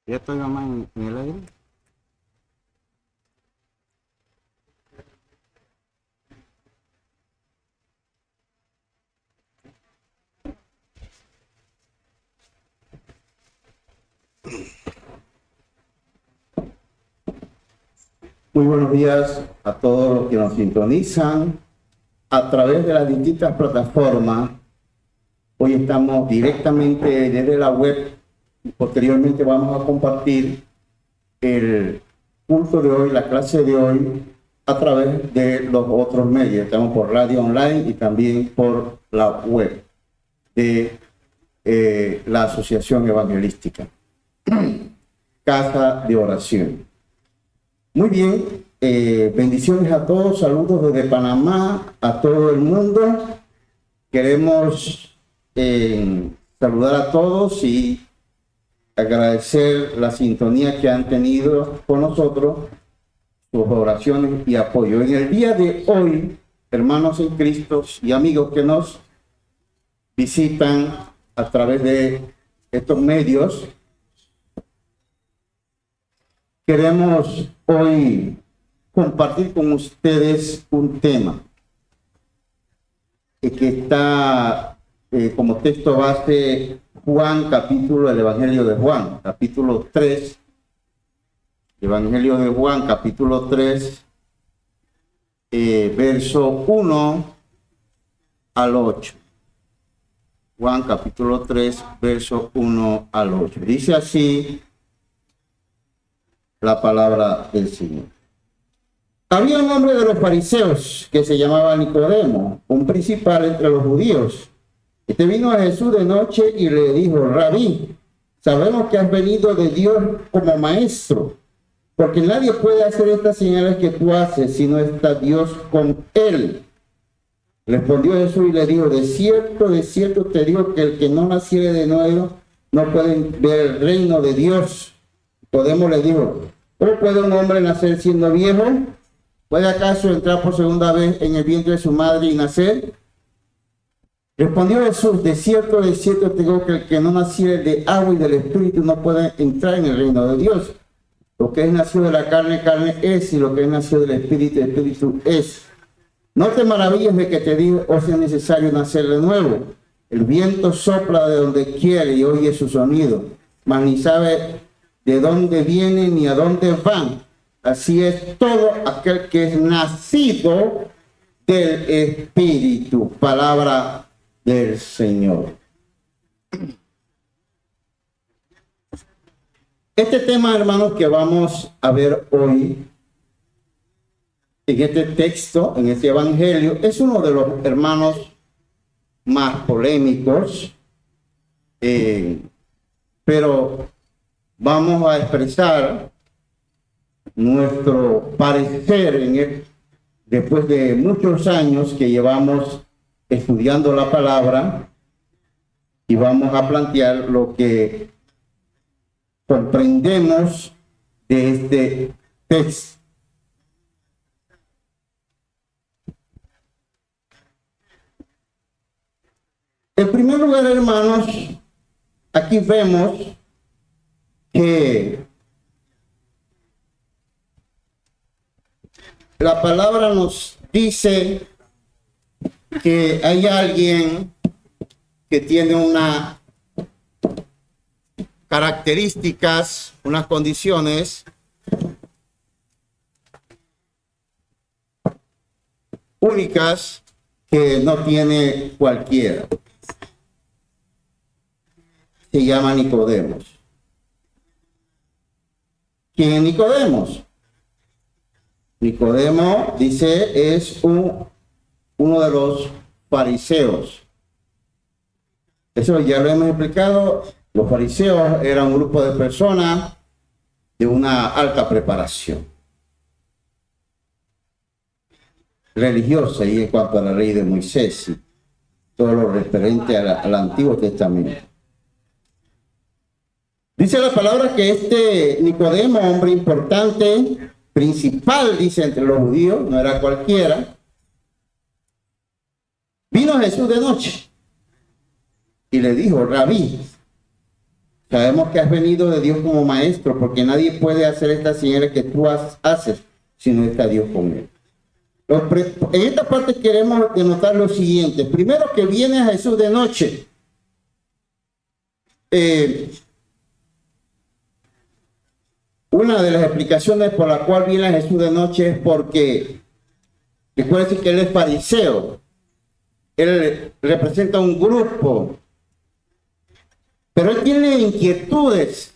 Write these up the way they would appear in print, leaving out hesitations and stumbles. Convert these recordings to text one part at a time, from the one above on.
Ya estoy nomás en el aire. Muy buenos días a todos los que nos sintonizan a través de las distintas plataformas. Hoy estamos directamente desde la web. Posteriormente vamos a compartir el curso de hoy, la clase de hoy, a través de los otros medios. Estamos por radio online y también por la web de la Asociación Evangelística. Casa de Oración. Muy bien, bendiciones a todos, saludos desde Panamá, a todo el mundo. Queremos saludar a todos y agradecer la sintonía que han tenido con nosotros, sus oraciones y apoyo. En el día de hoy, hermanos en Cristo y amigos que nos visitan a través de estos medios, queremos hoy compartir con ustedes un tema que está como texto base Juan, capítulo del Evangelio de Juan, capítulo 3, Evangelio de Juan, capítulo 3, verso 1 al 8. Juan, capítulo 3, verso 1 al 8. Dice así la palabra del Señor. Había un hombre de los fariseos que se llamaba Nicodemo, un principal entre los judíos. Este vino a Jesús de noche y le dijo: Rabí, sabemos que has venido de Dios como maestro, porque nadie puede hacer estas señales que tú haces si no está Dios con él. Respondió Jesús y le dijo: de cierto te digo que el que no naciere de nuevo no puede ver el reino de Dios. Nicodemo le dijo: ¿cómo puede un hombre nacer siendo viejo? ¿Puede acaso entrar por segunda vez en el vientre de su madre y nacer? Respondió Jesús: de cierto te digo que el que no naciere de agua y del Espíritu no puede entrar en el reino de Dios. Lo que es nacido de la carne, carne es, y lo que es nacido del Espíritu, Espíritu es. No te maravilles de que te diga, o sea necesario nacer de nuevo. El viento sopla de donde quiere y oye su sonido, mas ni sabe de dónde vienen ni a dónde van. Así es todo aquel que es nacido del Espíritu. Palabra del Señor. Este tema, hermanos, que vamos a ver hoy en este texto, en este evangelio, es uno de los hermanos más polémicos, pero vamos a expresar nuestro parecer en él después de muchos años que llevamos estudiando la palabra, y vamos a plantear lo que comprendemos de este texto. En primer lugar, hermanos, aquí vemos que la palabra nos dice que hay alguien que tiene unas características, unas condiciones únicas que no tiene cualquiera. Se llama Nicodemo. ¿Quién es Nicodemo? Nicodemo, dice, es uno de los fariseos. Eso ya lo hemos explicado. Los fariseos eran un grupo de personas de una alta preparación religiosa y en cuanto a la ley de Moisés y todo lo referente al Antiguo Testamento. Dice la palabra que este Nicodemo, hombre importante, principal, dice, entre los judíos, no era cualquiera, vino a Jesús de noche y le dijo: Rabí, Sabemos que has venido de Dios como maestro, porque nadie puede hacer estas señales que tú haces si no está Dios con él. En esta parte queremos denotar lo siguiente. Primero, que viene a Jesús de noche. Una de las explicaciones por la cual viene a Jesús de noche es porque, recuerden que él es fariseo. Él representa un grupo. Pero él tiene inquietudes.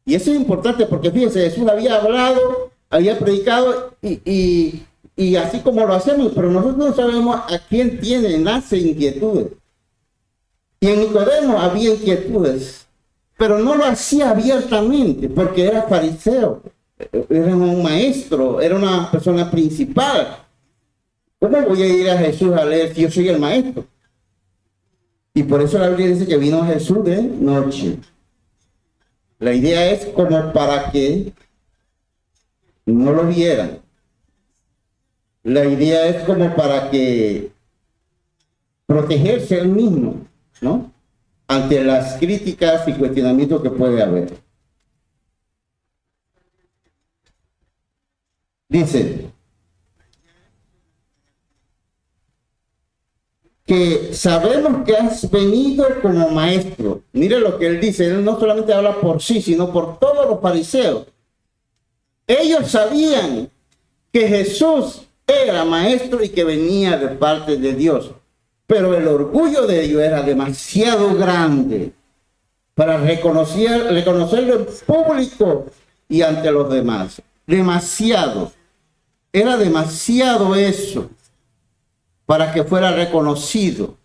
Y eso es importante porque fíjense, Jesús había hablado, había predicado y así como lo hacemos, pero nosotros no sabemos a quién nace inquietudes. Y en Nicodemo había inquietudes, pero no lo hacía abiertamente porque era fariseo, era un maestro, era una persona principal. ¿Cómo voy a ir a Jesús a leer si yo soy el maestro? Y por eso la Biblia dice que vino Jesús de noche. La idea es como para que no lo vieran. La idea es como para que protegerse él mismo, ¿no? Ante las críticas y cuestionamientos que puede haber. Dice que sabemos que has venido como maestro. Mire lo que él dice. Él no solamente habla por sí, sino por todos los fariseos. Ellos sabían que Jesús era maestro y que venía de parte de Dios. Pero el orgullo de ellos era demasiado grande para reconocerlo en público y ante los demás. Demasiado. Era demasiado eso para que fuera reconocido.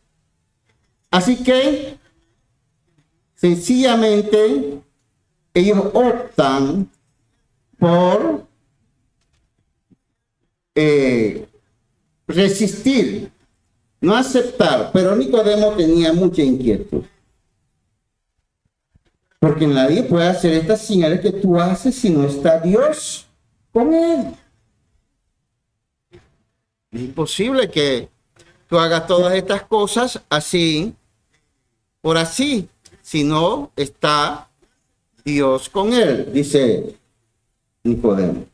Así que, sencillamente, ellos optan por resistir, no aceptar. Pero Nicodemo tenía mucha inquietud. Porque nadie puede hacer estas señales que tú haces si no está Dios con él. Es imposible que tú hagas todas estas cosas así, por así, si no está Dios con él, dice Nicodemo.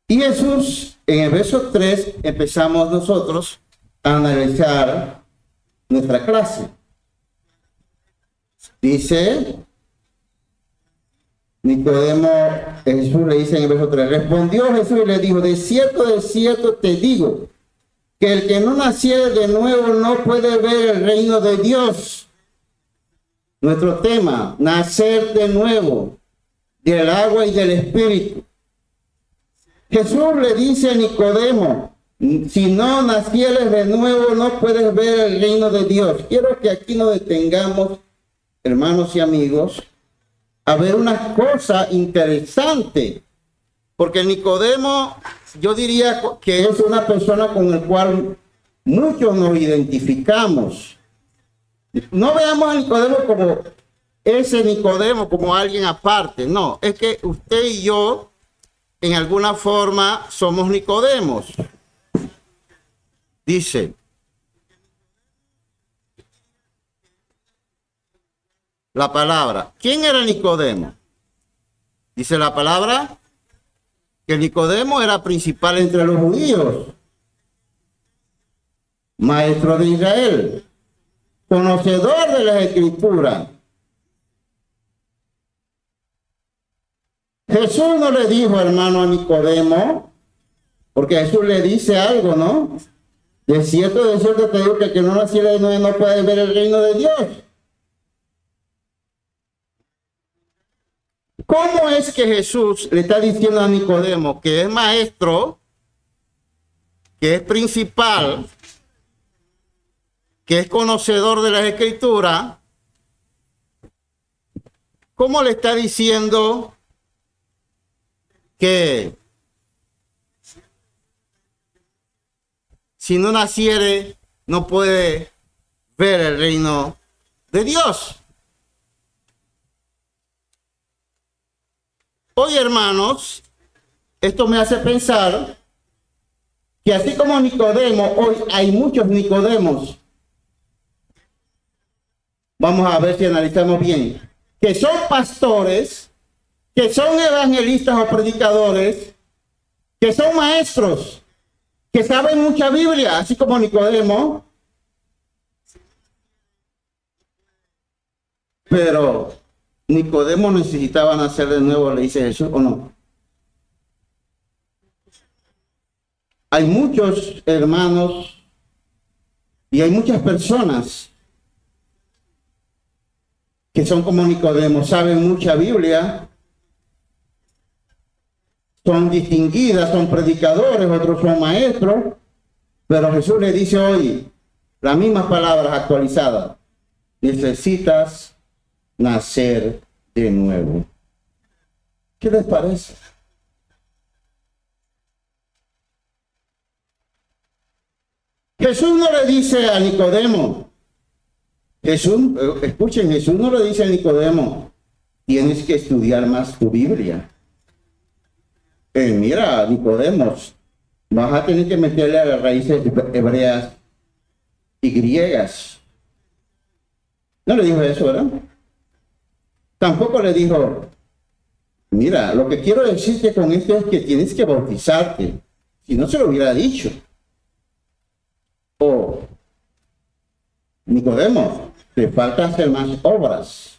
Y Jesús, en el verso 3, empezamos nosotros a analizar nuestra clase. Dice Nicodemo, Jesús le dice en el verso 3, respondió Jesús y le dijo, de cierto te digo, que el que no naciere de nuevo no puede ver el reino de Dios. Nuestro tema, nacer de nuevo, del agua y del espíritu. Jesús le dice a Nicodemo, si no nacieres de nuevo no puedes ver el reino de Dios. Quiero que aquí nos detengamos, hermanos y amigos, a ver una cosa interesante, porque Nicodemo, yo diría que es una persona con la cual muchos nos identificamos. No veamos a Nicodemo como ese Nicodemo, como alguien aparte, no, es que usted y yo, en alguna forma, somos Nicodemos. Dice, la palabra. ¿Quién era Nicodemo? Dice la palabra que Nicodemo era principal entre los judíos, maestro de Israel, conocedor de las Escrituras. Jesús no le dijo, hermano, a Nicodemo, porque Jesús le dice algo, ¿no? De cierto te digo que el que no naciera de nuevo no puede ver el reino de Dios. ¿Cómo es que Jesús le está diciendo a Nicodemo que es maestro, que es principal, que es conocedor de las Escrituras? ¿Cómo le está diciendo que si no naciere no puede ver el reino de Dios? Hoy, hermanos, esto me hace pensar que así como Nicodemo, hoy hay muchos Nicodemos vamos a ver si analizamos bien, que son pastores, que son evangelistas o predicadores, que son maestros, que saben mucha Biblia, así como Nicodemo, pero Nicodemo necesitaba nacer de nuevo, le dice Jesús, ¿o no? Hay muchos hermanos y hay muchas personas que son como Nicodemo, saben mucha Biblia, son distinguidas, son predicadores, otros son maestros, pero Jesús le dice hoy las mismas palabras actualizadas: necesitas nacer de nuevo. ¿Qué les parece? Jesús no le dice a Nicodemo, escuchen, Jesús no le dice a Nicodemo, tienes que estudiar más tu Biblia. Mira, Nicodemo, vas a tener que meterle a las raíces hebreas y griegas. No le dijo eso, ¿verdad? Tampoco le dijo, mira, lo que quiero decirte con esto es que tienes que bautizarte. Si no, se lo hubiera dicho. O, Nicodemo, te falta hacer más obras.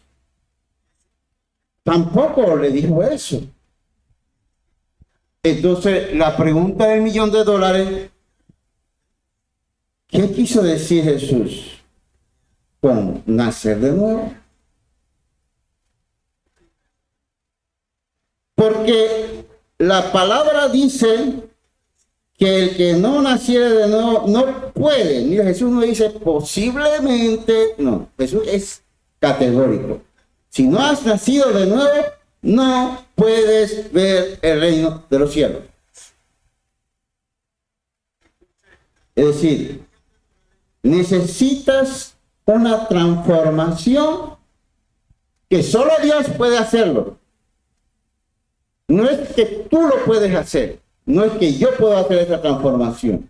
Tampoco le dijo eso. Entonces, la pregunta del $1.000.000, ¿qué quiso decir Jesús con nacer de nuevo? Porque la palabra dice que el que no naciere de nuevo no puede. Mira, Jesús no dice posiblemente, no, Jesús es categórico. Si no has nacido de nuevo, no puedes ver el reino de los cielos. Es decir, necesitas una transformación que solo Dios puede hacerlo. No es que tú lo puedes hacer, no es que yo pueda hacer esa transformación.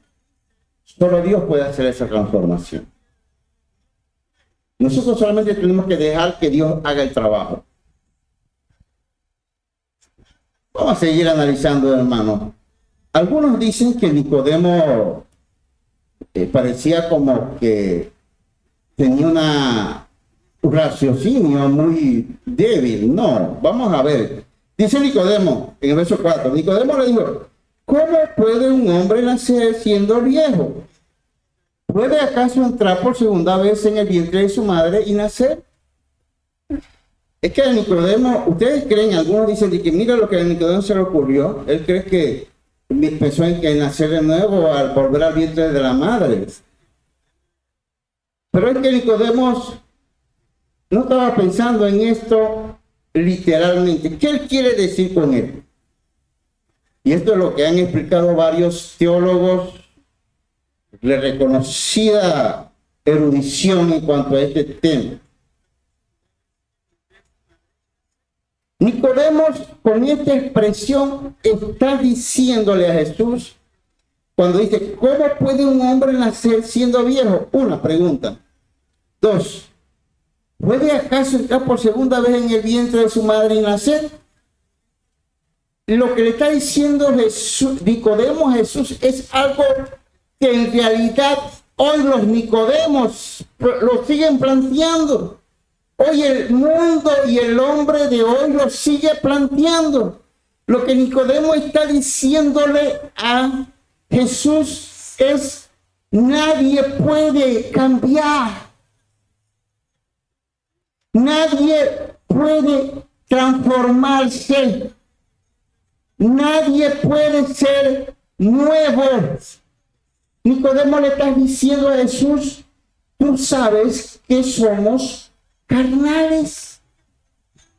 Solo Dios puede hacer esa transformación. Nosotros solamente tenemos que dejar que Dios haga el trabajo. Vamos a seguir analizando, hermano. Algunos dicen que Nicodemo parecía como que tenía un raciocinio muy débil. No, vamos a ver. Dice Nicodemo, en el verso 4, Nicodemo le dijo, ¿cómo puede un hombre nacer siendo viejo? ¿Puede acaso entrar por segunda vez en el vientre de su madre y nacer? Es que a Nicodemo, ustedes creen, algunos dicen que mira lo que a Nicodemo se le ocurrió. Él cree que pensó en que nacer de nuevo al volver al vientre de la madre. Pero es que Nicodemo no estaba pensando en esto literalmente. ¿Qué él quiere decir con esto? Y esto es lo que han explicado varios teólogos de reconocida erudición en cuanto a este tema. Nicodemo, con esta expresión, está diciéndole a Jesús, cuando dice, ¿cómo puede un hombre nacer siendo viejo? Una pregunta. Dos, ¿puede acaso entrar por segunda vez en el vientre de su madre y nacer? Lo que le está diciendo Nicodemo a Jesús es algo que en realidad hoy los Nicodemos lo siguen planteando. Hoy el mundo y el hombre de hoy lo sigue planteando. Lo que Nicodemo está diciéndole a Jesús es, nadie puede cambiar. Nadie puede transformarse. Nadie puede ser nuevo. Nicodemo le está diciendo a Jesús, tú sabes que somos carnales,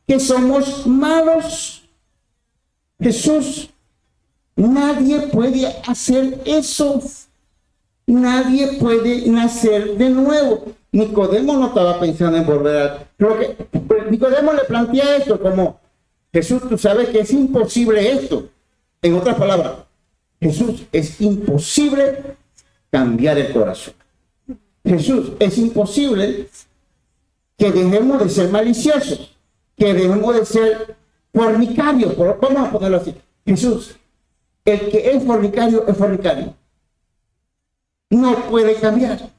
que somos malos. Jesús, nadie puede hacer eso. Nadie puede nacer de nuevo. Nicodemo no estaba pensando en volver a... Nicodemo le plantea esto como, Jesús, tú sabes que es imposible esto. En otras palabras, Jesús, es imposible cambiar el corazón. Jesús, es imposible que dejemos de ser maliciosos, que dejemos de ser fornicarios. Vamos a ponerlo así. Jesús, el que es fornicario es fornicario. No puede cambiar.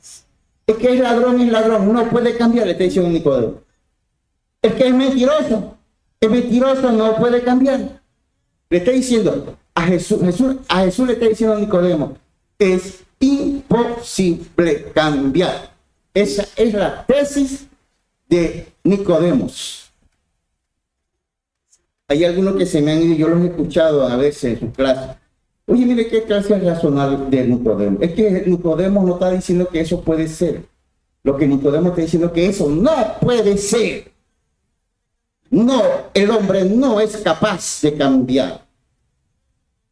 El que es ladrón, no puede cambiar, le está diciendo Nicodemo. El que es mentiroso, no puede cambiar. Le está diciendo a Jesús le está diciendo a Nicodemo, es imposible cambiar. Esa es la tesis de Nicodemos. Hay algunos que se me han ido, yo los he escuchado a veces en su clase. Oye, mire qué clase es racional de Nicodemo. Es que Nicodemo no está diciendo que eso puede ser. Lo que Nicodemo está diciendo es que eso no puede ser. No, el hombre no es capaz de cambiar.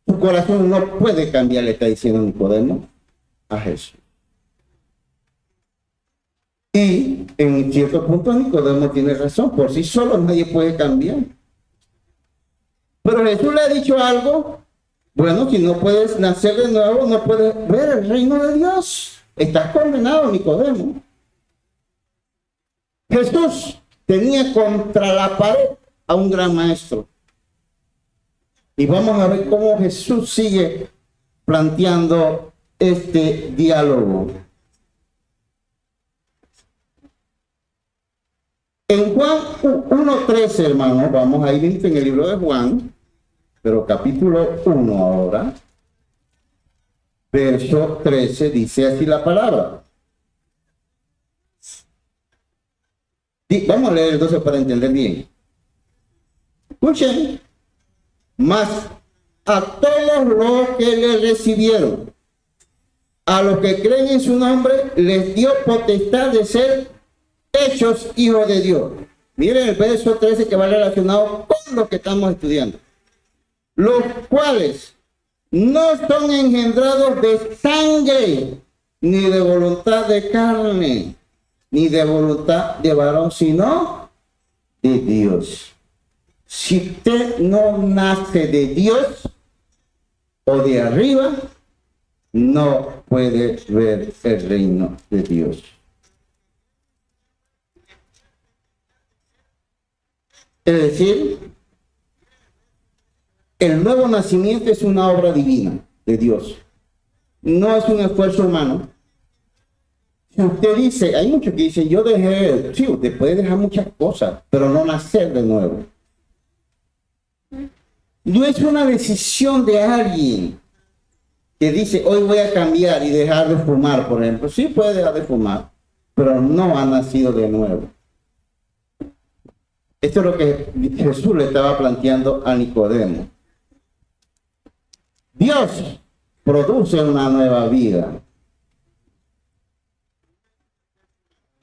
Su corazón no puede cambiar, le está diciendo Nicodemo a Jesús. Y en cierto punto Nicodemo tiene razón. Por sí solo nadie puede cambiar. Pero Jesús le ha dicho algo. Bueno, si no puedes nacer de nuevo, no puedes ver el reino de Dios. Estás condenado, Nicodemo. Jesús tenía contra la pared a un gran maestro. Y vamos a ver cómo Jesús sigue planteando este diálogo. En Juan 1:13, hermanos, vamos a ir en el libro de Juan, pero capítulo 1 ahora, verso 13, dice así la palabra. Vamos a leer entonces para entender bien. Escuchen. Mas a todos los que le recibieron, a los que creen en su nombre, les dio potestad de ser hechos hijos de Dios. Miren el verso 13 que va relacionado con lo que estamos estudiando. Los cuales no son engendrados de sangre, ni de voluntad de carne, ni de voluntad de varón, sino de Dios. Si usted no nace de Dios o de arriba, no puede ver el reino de Dios. Es decir, el nuevo nacimiento es una obra divina de Dios. No es un esfuerzo humano. Si usted dice, hay muchos que dicen, yo dejé, sí, usted puede dejar muchas cosas, pero no nacer de nuevo. No es una decisión de alguien que dice, hoy voy a cambiar y dejar de fumar, por ejemplo. Sí puede dejar de fumar, pero no ha nacido de nuevo. Esto es lo que Jesús le estaba planteando a Nicodemo. Dios produce una nueva vida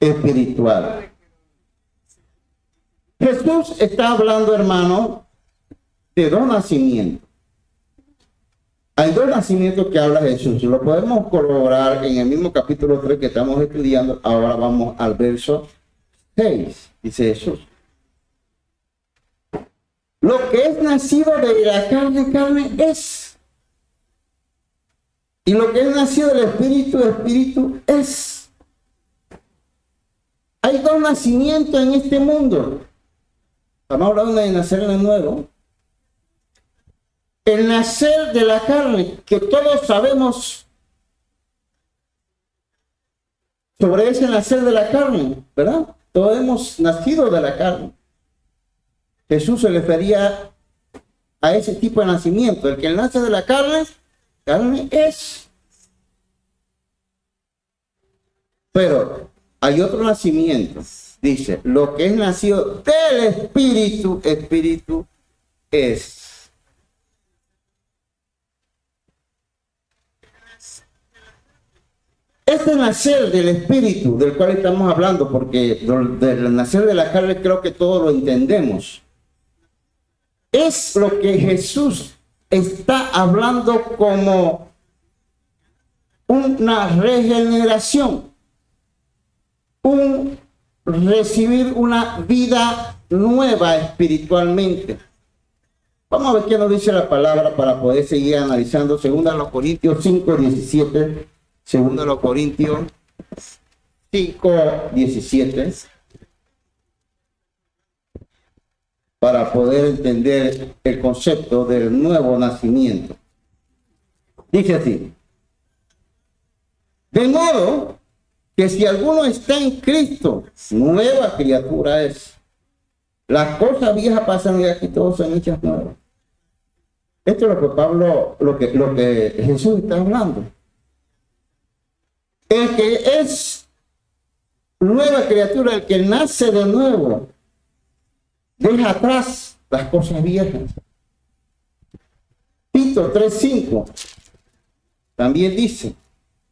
espiritual. Jesús está hablando, hermano, de dos nacimientos. Hay dos nacimientos que habla Jesús. Lo podemos corroborar en el mismo capítulo 3 que estamos estudiando. Ahora vamos al verso 6. Dice Jesús. Lo que es nacido de la carne, carne es. Y lo que es nacido del Espíritu, Espíritu es. Hay dos nacimientos en este mundo. Estamos hablando de nacer de nuevo. El nacer de la carne, que todos sabemos sobre ese nacer de la carne, ¿verdad? Todos hemos nacido de la carne. Jesús se refería a ese tipo de nacimiento. El que nace de la carne, carne es. Pero hay otro nacimiento. Dice, lo que es nacido del Espíritu, Espíritu es. Este nacer del Espíritu, del cual estamos hablando, porque del nacer de la carne creo que todos lo entendemos, es lo que Jesús está hablando como una regeneración, un recibir una vida nueva espiritualmente. Vamos a ver qué nos dice la palabra para poder seguir analizando. 2 Corintios 5:17. 2 Corintios 5:17. para poder entender el concepto del nuevo nacimiento. Dice así: de modo que si alguno está en Cristo, nueva criatura es. Las cosas viejas pasan y aquí todos son hechas nuevas. Esto es lo que Pablo, lo que Jesús está hablando. El que es nueva criatura, el que nace de nuevo, deja atrás las cosas viejas. Tito 3:5 también dice,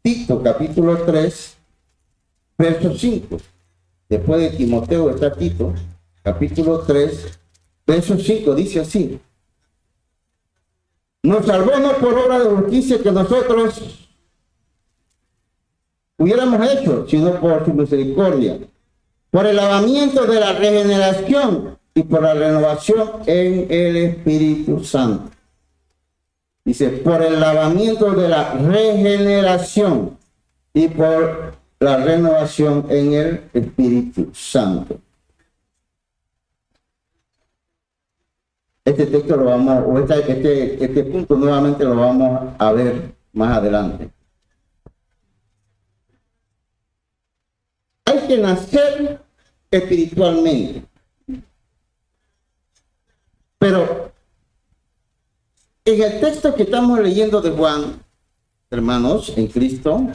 Tito capítulo 3, verso 5. Después de Timoteo está Tito, capítulo 3, verso 5, dice así: nos salvó no por obra de justicia que nosotros hubiéramos hecho, sino por su misericordia, por el lavamiento de la regeneración y por la renovación en el Espíritu Santo. Dice, por el lavamiento de la regeneración y por la renovación en el Espíritu Santo. Este texto lo vamos, o este punto nuevamente lo vamos a ver más adelante. Hay que nacer espiritualmente. Pero en el texto que estamos leyendo de Juan, hermanos, en Cristo,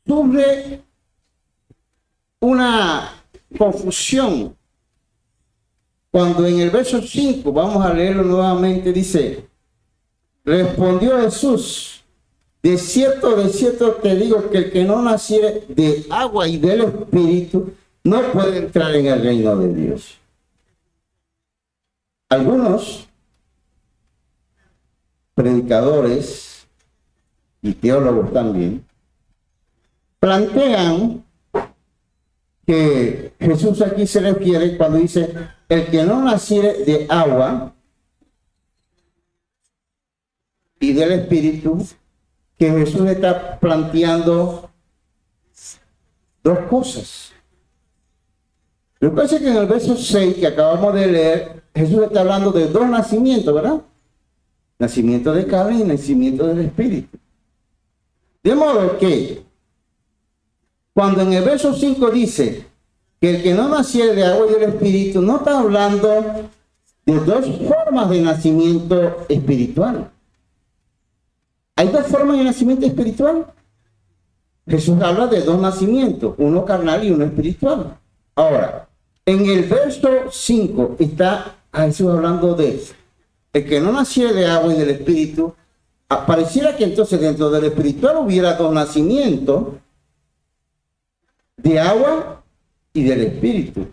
surge una confusión. Cuando en el verso 5, vamos a leerlo nuevamente, dice, respondió Jesús, de cierto te digo que el que no naciere de agua y del Espíritu no puede entrar en el reino de Dios. Algunos predicadores y teólogos también plantean que Jesús aquí se refiere cuando dice el que no naciere de agua y del Espíritu, que Jesús está planteando dos cosas. Lo que pasa es que en el verso 6 que acabamos de leer, Jesús está hablando de dos nacimientos, ¿verdad? Nacimiento de carne y nacimiento del Espíritu. De modo que cuando en el verso 5 dice que el que no naciere de agua y del Espíritu, no está hablando de dos formas de nacimiento espiritual. ¿Hay dos formas de nacimiento espiritual? Jesús habla de dos nacimientos, uno carnal y uno espiritual. Ahora, en el verso 5 está Jesús hablando de el que no naciere de agua y del Espíritu. Pareciera que entonces dentro del espiritual hubiera dos nacimientos, de agua y del Espíritu.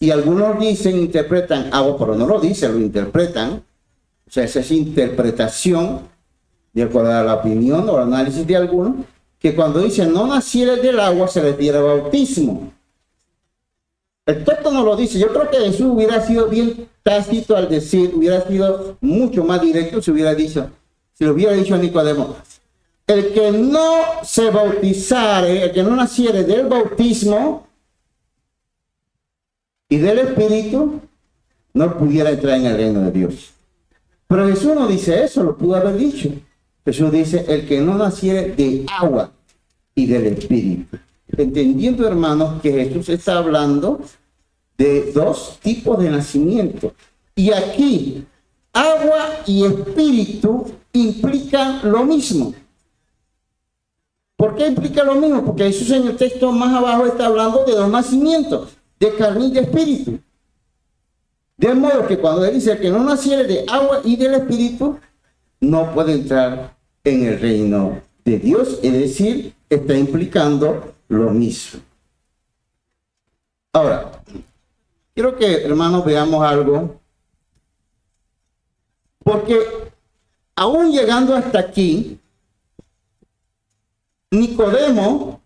Y algunos dicen, interpretan agua, pero no lo dicen, lo interpretan. O sea, esa es interpretación, de acuerdo a la opinión o el análisis de algunos, que cuando dicen no naciere del agua se refiere al bautismo. El texto no lo dice. Yo creo que Jesús hubiera sido bien tácito al decir, hubiera sido mucho más directo si hubiera dicho, si lo hubiera dicho a Nicodemo, el que no se bautizare, el que no naciere del bautismo y del Espíritu, no pudiera entrar en el reino de Dios. Pero Jesús no dice eso, lo pudo haber dicho. Jesús dice, el que no naciere de agua y del Espíritu. Entendiendo, hermanos, que Jesús está hablando de dos tipos de nacimiento. Y aquí, agua y espíritu implican lo mismo. ¿Por qué implica lo mismo? Porque Jesús en el texto más abajo está hablando de dos nacimientos, de carne y de espíritu. De modo que cuando él dice que no naciere de agua y del Espíritu, no puede entrar en el reino de Dios. Es decir, está implicando lo mismo. Ahora, quiero que, hermanos, veamos algo. Porque aún llegando hasta aquí, Nicodemo,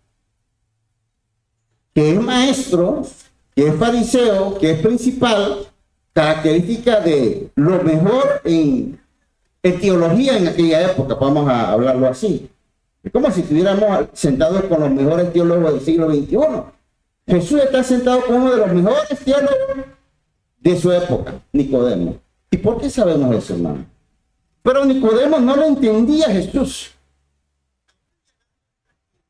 que es maestro, que es fariseo, que es principal, característica de lo mejor en teología en aquella época, vamos a hablarlo así. Es como si estuviéramos sentados con los mejores teólogos del siglo XXI. Jesús está sentado con uno de los mejores teólogos de su época, Nicodemo. ¿Y por qué sabemos eso, hermano? Pero Nicodemo no lo entendía a Jesús.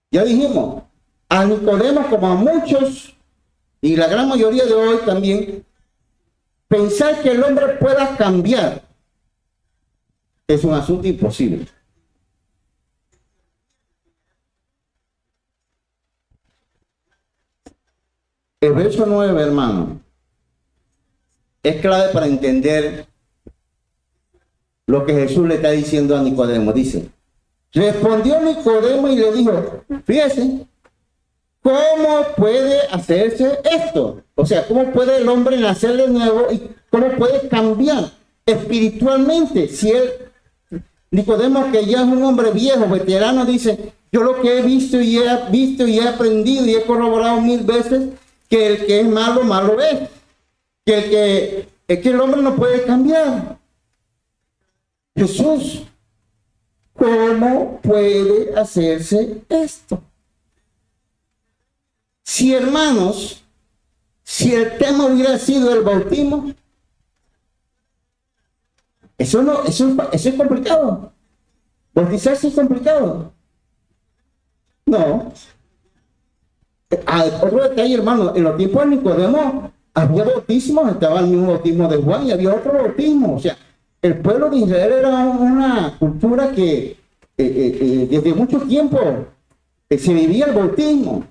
Ya dijimos, a Nicodemo como a muchos, y la gran mayoría de hoy también, pensar que el hombre pueda cambiar es un asunto imposible. El verso 9, hermano, es clave para entender lo que Jesús le está diciendo a Nicodemo. Dice, respondió Nicodemo y le dijo, fíjese, ¿cómo puede hacerse esto? O sea, ¿cómo puede el hombre nacer de nuevo y cómo puede cambiar espiritualmente? Si él, Nicodemo, que ya es un hombre viejo, veterano, dice, yo lo que he visto y he aprendido y he corroborado 1000 veces, que el que es malo, malo es. Que el hombre no puede cambiar. Jesús, ¿cómo puede hacerse esto? Si, hermanos, si el tema hubiera sido el bautismo, eso es complicado. Bautizarse es complicado. No. Otro detalle, hermano, en los tiempos de Nicodemo había bautismos, estaba el mismo bautismo de Juan y había otro bautismo. O sea, el pueblo de Israel era una cultura que desde mucho tiempo se vivía el bautismo.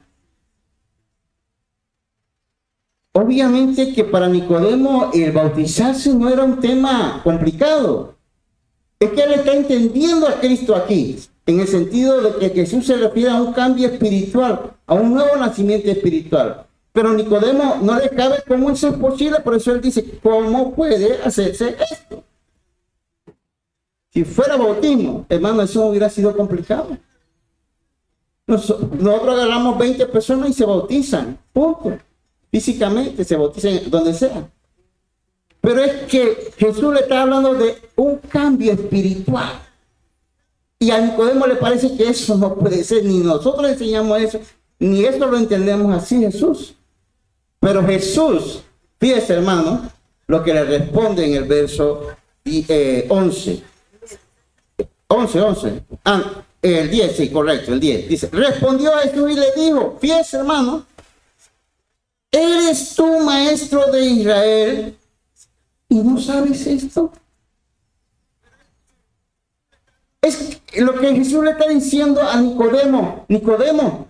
Obviamente que para Nicodemo el bautizarse no era un tema complicado. Es que él está entendiendo a Cristo aquí, en el sentido de que Jesús se refiere a un cambio espiritual, a un nuevo nacimiento espiritual. Pero Nicodemo no le cabe cómo eso es posible, por eso él dice, ¿cómo puede hacerse esto? Si fuera bautismo, hermano, eso no hubiera sido complicado. Nosotros agarramos 20 personas y se bautizan, punto. Físicamente se bautizan donde sea. Pero es que Jesús le está hablando de un cambio espiritual. Y a Nicodemo le parece que eso no puede ser, ni nosotros le enseñamos eso, ni eso lo entendemos así, Jesús. Pero Jesús, fíjese, hermano, lo que le responde en el verso 11. 11. El 10, sí, correcto, el 10. Dice, respondió a Jesús y le dijo, fíjese, hermano, ¿eres tú maestro de Israel y no sabes esto? Es lo que Jesús le está diciendo a Nicodemo. Nicodemo,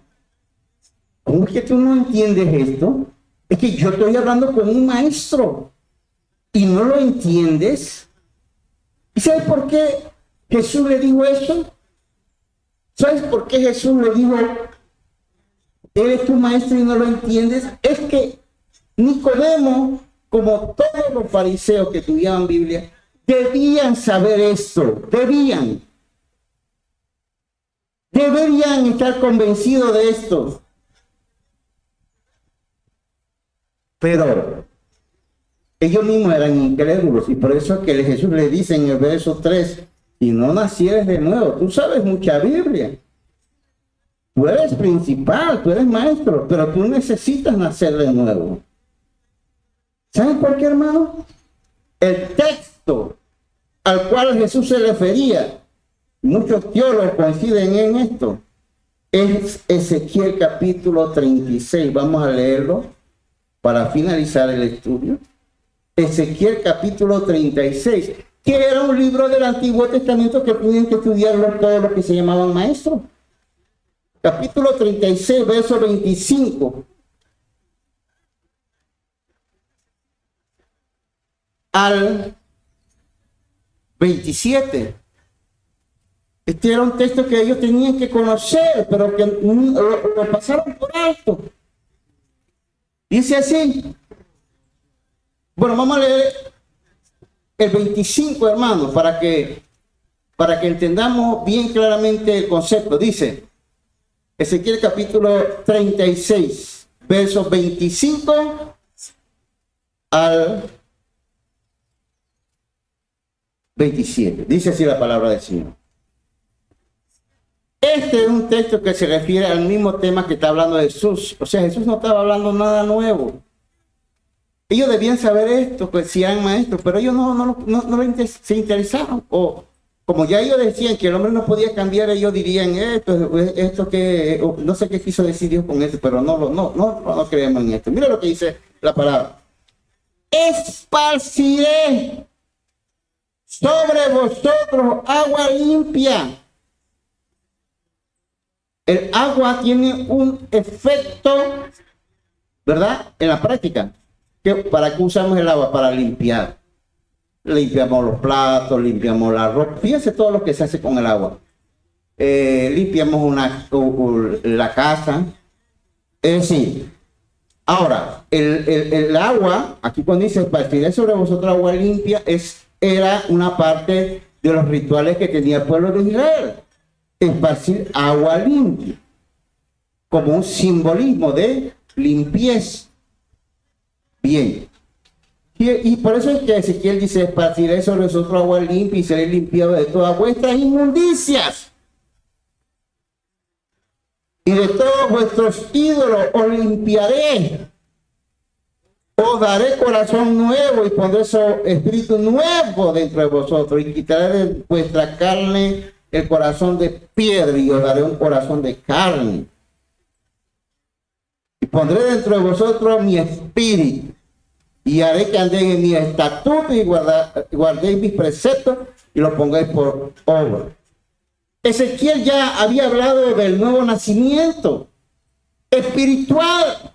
¿cómo es que tú no entiendes esto? Es que yo estoy hablando con un maestro y no lo entiendes. ¿Y sabes por qué Jesús le dijo eso? ¿Sabes por qué Jesús le dijo, eres tu maestro y no lo entiendes? Es que Nicodemo, como todos los fariseos que estudiaban Biblia, debían saber esto, deberían estar convencidos de esto. Pero ellos mismos eran incrédulos y por eso es que Jesús le dice en el verso 3, si no nacieres de nuevo, tú sabes mucha Biblia. Tú eres principal, tú eres maestro, pero tú necesitas nacer de nuevo. ¿Saben por qué, hermano? El texto al cual Jesús se refería, muchos teólogos coinciden en esto, es Ezequiel capítulo 36. Vamos a leerlo para finalizar el estudio. Ezequiel capítulo 36, que era un libro del Antiguo Testamento que tenían que estudiarlo todos los que se llamaban maestros. Capítulo 36, verso 25. Al 27. Este era un texto que ellos tenían que conocer, pero que lo pasaron por alto. Dice así. Bueno, vamos a leer el 25, hermanos, para que entendamos bien claramente el concepto. Dice Ezequiel capítulo 36, versos 25 al 27. Dice así la palabra del Señor. Este es un texto que se refiere al mismo tema que está hablando Jesús. O sea, Jesús no estaba hablando nada nuevo. Ellos debían saber esto, pues si eran maestros, pero ellos se interesaron. O como ya ellos decían que el hombre no podía cambiar, ellos dirían esto que, no sé qué quiso decir Dios con esto, pero no creemos en esto. Mira lo que dice la palabra. Esparciré sobre vosotros agua limpia. El agua tiene un efecto, ¿verdad? En la práctica. ¿Para qué usamos el agua? Para limpiar. Limpiamos los platos, limpiamos la ropa. Fíjense todo lo que se hace con el agua. Limpiamos la casa. Es decir, ahora, el agua, aquí cuando dice esparciré sobre vosotros agua limpia, era una parte de los rituales que tenía el pueblo de Israel. Esparcir agua limpia, como un simbolismo de limpieza. Bien. Y por eso es que Ezequiel dice, esparciré sobre vosotros agua limpia y seré limpiado de todas vuestras inmundicias. Y de todos vuestros ídolos os limpiaré. Os daré corazón nuevo y pondré espíritu nuevo dentro de vosotros. Y quitaré de vuestra carne el corazón de piedra y os daré un corazón de carne. Y pondré dentro de vosotros mi espíritu. Y haré que andéis en mi estatuto y guardéis mis preceptos y los pongáis por obra. Ezequiel ya había hablado del nuevo nacimiento espiritual.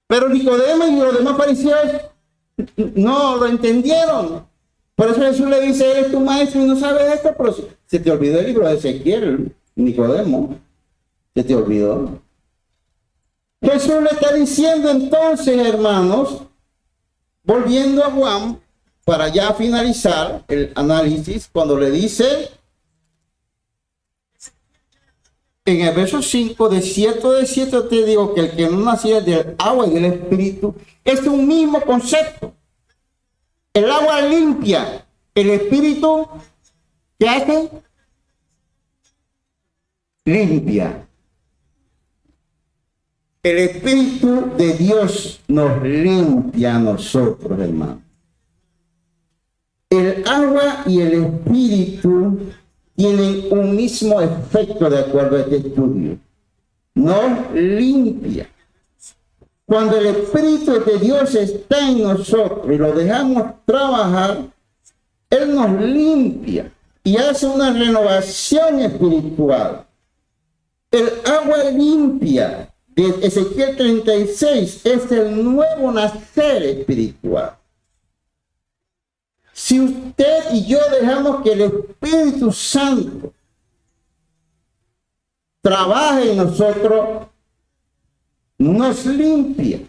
Pero Nicodemo y los demás fariseos no lo entendieron. Por eso Jesús le dice, eres tu maestro y no sabes esto, pero se te olvidó el libro de Ezequiel, Nicodemo. Se te olvidó. Jesús le está diciendo entonces, hermanos, volviendo a Juan, para ya finalizar el análisis, cuando le dice en el verso 5, de cierto te digo que el que no naciera del agua y del espíritu, es un mismo concepto. El agua limpia, el espíritu, ¿qué hace? Limpia. El Espíritu de Dios nos limpia a nosotros, hermanos. El agua y el espíritu tienen un mismo efecto de acuerdo a este estudio. Nos limpia. Cuando el Espíritu de Dios está en nosotros y lo dejamos trabajar, Él nos limpia y hace una renovación espiritual. El agua limpia de Ezequiel 36 es el nuevo nacer espiritual. Si usted y yo dejamos que el Espíritu Santo trabaje en nosotros, nos limpia.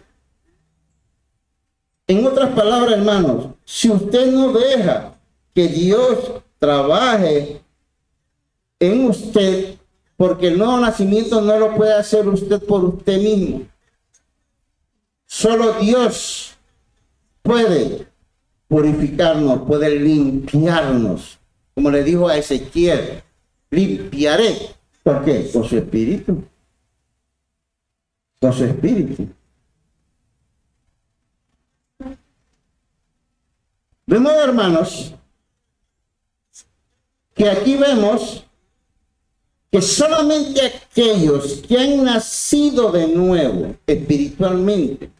En otras palabras, hermanos, si usted no deja que Dios trabaje en usted, porque el nuevo nacimiento no lo puede hacer usted por usted mismo. Solo Dios puede purificarnos, puede limpiarnos. Como le dijo a Ezequiel, limpiaré. ¿Por qué? Con su espíritu. Con su espíritu. De modo, hermanos, que aquí vemos que solamente aquellos que han nacido de nuevo espiritualmente,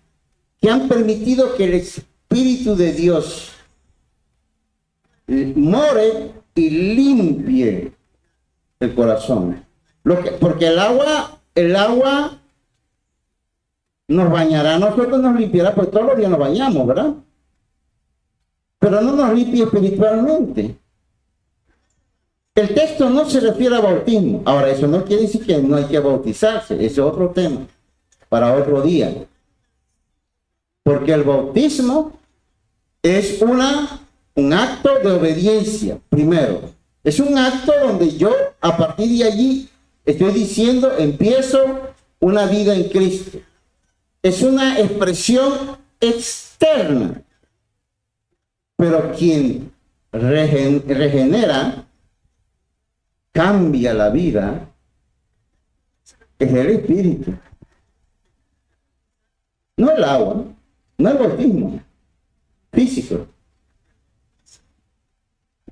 que han permitido que el Espíritu de Dios more y limpie el corazón. Porque el agua nos bañará, nosotros nos limpiará, pues todos los días nos bañamos, ¿verdad? Pero no nos limpia espiritualmente. El texto no se refiere a bautismo. Ahora, eso no quiere decir que no hay que bautizarse. Ese es otro tema para otro día. Porque el bautismo es un acto de obediencia, primero. Es un acto donde yo, a partir de allí, estoy diciendo, empiezo una vida en Cristo. Es una expresión externa. Pero quien regenera, cambia la vida, es el Espíritu. No el agua, no el bautismo físico.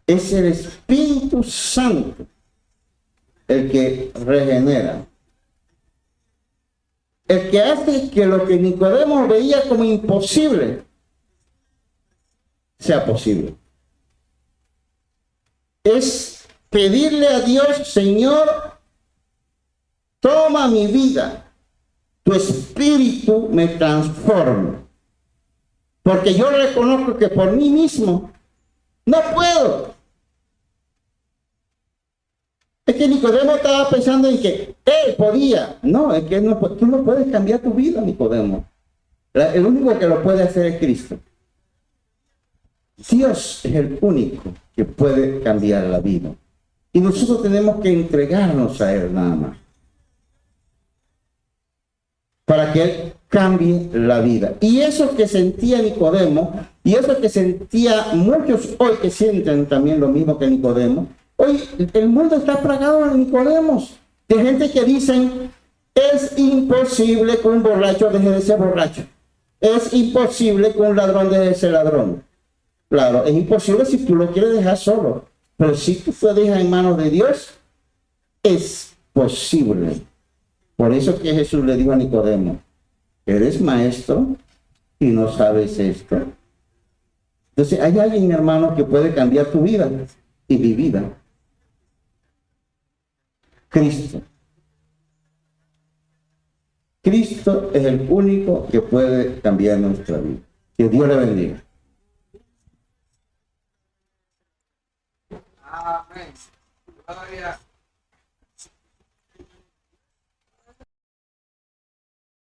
Es el Espíritu Santo el que regenera. El que hace que lo que Nicodemo veía como imposible sea posible. Es pedirle a Dios, Señor, toma mi vida, tu espíritu me transforma. Porque yo reconozco que por mí mismo no puedo. Es que Nicodemo estaba pensando en que él podía. No, es que tú no puedes cambiar tu vida, Nicodemo. El único que lo puede hacer es Cristo. Dios es el único que puede cambiar la vida. Y nosotros tenemos que entregarnos a Él nada más. Para que Él cambie la vida. Y eso que sentía Nicodemo, y eso que sentía muchos hoy que sienten también lo mismo que Nicodemo. Hoy el mundo está plagado de Nicodemos. De gente que dicen, es imposible que un borracho deje de ser borracho. Es imposible que un ladrón deje de ser ladrón. Claro, es imposible si tú lo quieres dejar solo. Pero si tú lo dejas en manos de Dios, es posible. Por eso que Jesús le dijo a Nicodemo, eres maestro y no sabes esto. Entonces hay alguien, hermano, que puede cambiar tu vida y mi vida. Cristo. Cristo es el único que puede cambiar nuestra vida. Que Dios le bendiga. Amén. Gloria